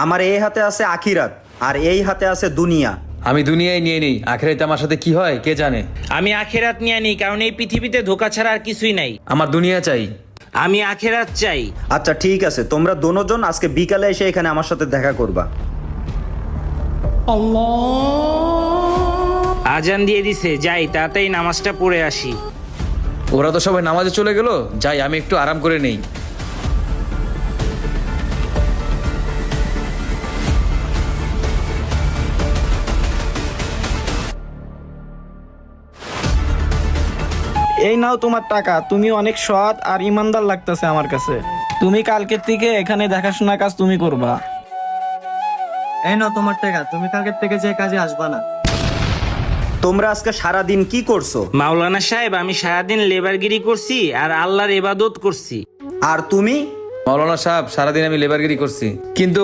আমার এই হাতে আছে আখিরাত আর এই হাতে আছে দুনিয়া। আমি দুনিয়ায় নিয়ে নিই, আখেরাতে আমার সাথে কি হয় কে জানে। আমি আখেরাত নিয়ে নিই, কারণ এই পৃথিবীতে ধোঁকা ছাড়া আর কিছুই নাই। আমার দুনিয়া চাই। আমি আখেরাত চাই। আচ্ছা ঠিক আছে, তোমরা দোনোজন আজকে বিকালে এসে এখানে আমার সাথে দেখা করবা। আজান দিয়ে দিছে, যাই তাড়াতাড়ি নামাজটা পড়ে আসি। ওরা তো সবাই নামাজে চলে গেল, যাই আমি একটু আরাম করে নেই। এই নাও তোমার টাকা, তুমি অনেক সৎ আর ইমানদার লাগতেছে আমার কাছে। তুমি কালকের থেকে এখানে দেখাশোনা কাজ তুমি করবা। এই নাও তোমার টাকা, তুমি কালকের থেকে যে কাজে আসবা না। তোমরা আজকে সারাদিন কি করছো? মাওলানা সাহেব, আমি সারাদিন লেবারগিরি করছি আর আল্লাহর ইবাদত করছি। আর তুমি? মাওলানা সাহেব, সারাদিন আমি লেবারগিরি করছি, কিন্তু